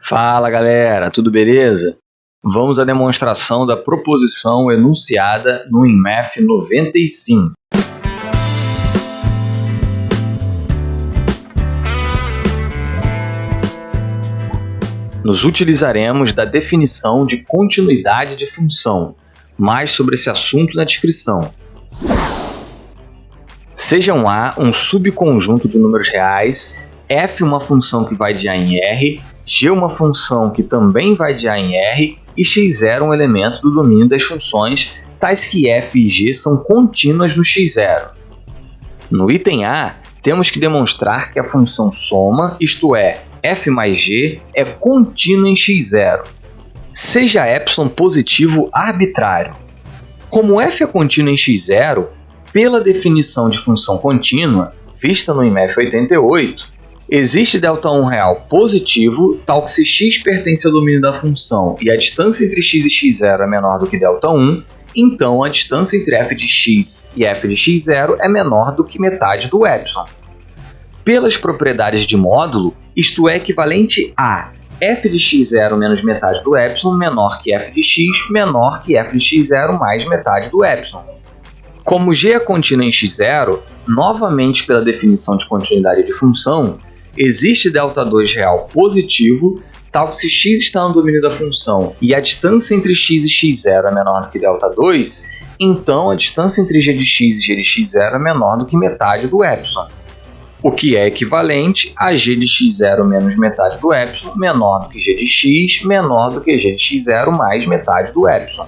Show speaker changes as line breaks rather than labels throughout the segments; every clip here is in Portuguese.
Fala galera, tudo beleza? Vamos à demonstração da proposição enunciada no INMEF 95. Nos utilizaremos da definição de continuidade de função. Mais sobre esse assunto na descrição. Sejam A um subconjunto de números reais, f uma função que vai de A em R, g uma função que também vai de A em R e x0 um elemento do domínio das funções, tais que f e g são contínuas no x0. No item A, temos que demonstrar que a função soma, isto é, f mais g, é contínua em x0. Seja epsilon positivo arbitrário. Como f é contínua em x0, pela definição de função contínua, vista no INMEF 88, existe Δ1 real positivo, tal que se x pertence ao domínio da função e a distância entre x e x0 é menor do que Δ1, então a distância entre f de x e f de x0 é menor do que metade do epsilon. Pelas propriedades de módulo, isto é equivalente a f de x0 menos metade do epsilon menor que f de x menor que f de x0 mais metade do epsilon. Como g é contínua em x0, novamente pela definição de continuidade de função, existe Δ2 real positivo, tal que se x está no domínio da função e a distância entre x e x0 é menor do que Δ2, então a distância entre g de x e g de x0 é menor do que metade do epsilon, o que é equivalente a g de x0 menos metade do epsilon menor do que g de x menor do que g de x0 mais metade do epsilon.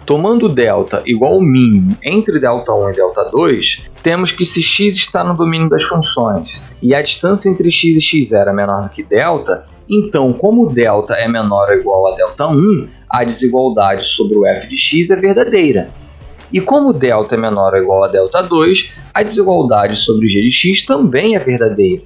Tomando δ igual ao mínimo entre Δ1 e Δ2, temos que se x está no domínio das funções e a distância entre x e x0 é menor do que δ, então como δ é menor ou igual a Δ1, a desigualdade sobre o f de x é verdadeira. E como δ é menor ou igual a Δ2, a desigualdade sobre g de x também é verdadeira.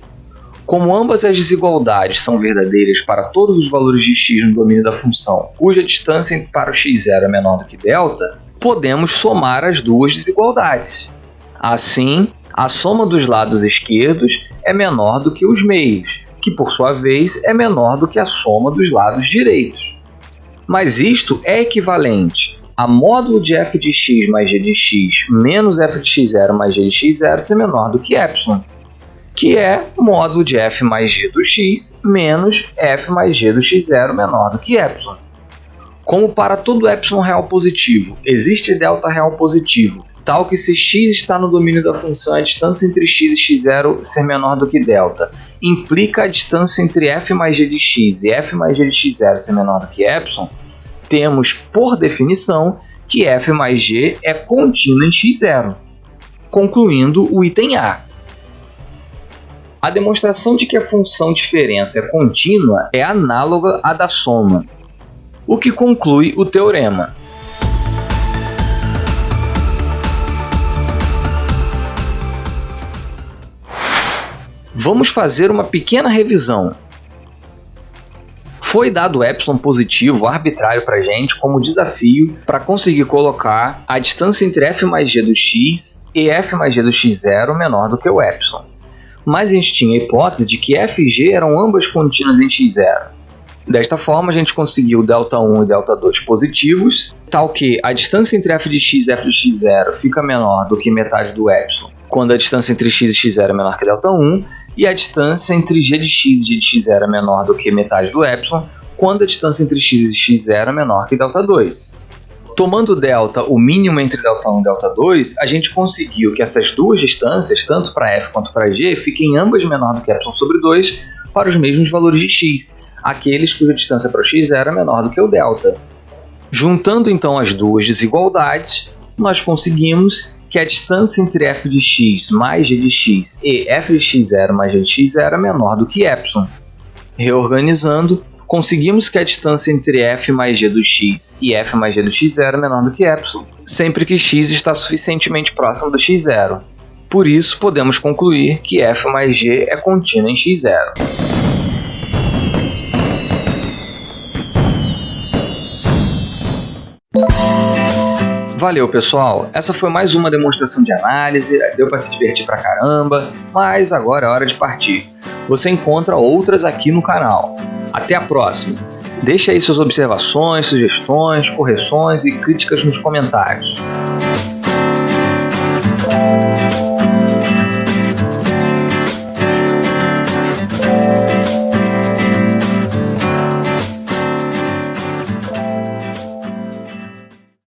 Como ambas as desigualdades são verdadeiras para todos os valores de x no domínio da função, cuja distância para o x0 é menor do que δ, podemos somar as duas desigualdades. Assim, a soma dos lados esquerdos é menor do que os meios, que por sua vez é menor do que a soma dos lados direitos. Mas isto é equivalente a módulo de f de x mais g de x menos f de x0 mais g de x0 ser menor do que epsilon, que é módulo de f mais g do x menos f mais g do x0 menor do que epsilon. Como para todo epsilon real positivo existe Δ real positivo, tal que se x está no domínio da função a distância entre x e x0 ser menor do que δ, implica a distância entre f mais g de x e f mais g de x0 ser menor do que epsilon, temos por definição que f mais g é contínua em x0. Concluindo o item A. A demonstração de que a função diferença é contínua é análoga à da soma, o que conclui o teorema. Vamos fazer uma pequena revisão. Foi dado epsilon positivo arbitrário para a gente como desafio para conseguir colocar a distância entre f mais g do x e f mais g do x0 menor do que o epsilon. Mas a gente tinha a hipótese de que f e g eram ambas contínuas em x0. Desta forma, a gente conseguiu Δ1 e Δ2 positivos, tal que a distância entre f de x e f de x0 fica menor do que metade do epsilon, quando a distância entre x e x0 é menor que Δ1, e a distância entre g de x e g de x0 é menor do que metade do epsilon, quando a distância entre x e x0 é menor que Δ2. Tomando δ o mínimo entre Δ1 e Δ2, a gente conseguiu que essas duas distâncias, tanto para f quanto para g, fiquem ambas menor do que epsilon sobre 2 para os mesmos valores de x, aqueles cuja distância para o x0 é menor do que o δ. Juntando então as duas desigualdades, nós conseguimos que a distância entre f de x mais g de x e f de x0 mais g de x0 é menor do que epsilon. Reorganizando, conseguimos que a distância entre f mais g do x e f mais g do x0 é menor do que epsilon, sempre que x está suficientemente próximo do x0. Por isso, podemos concluir que f mais g é contínua em x0. Valeu, pessoal! Essa foi mais uma demonstração de análise, deu para se divertir pra caramba, mas agora é hora de partir. você encontra outras aqui no canal. Até a próxima! Deixe aí suas observações, sugestões, correções e críticas nos comentários.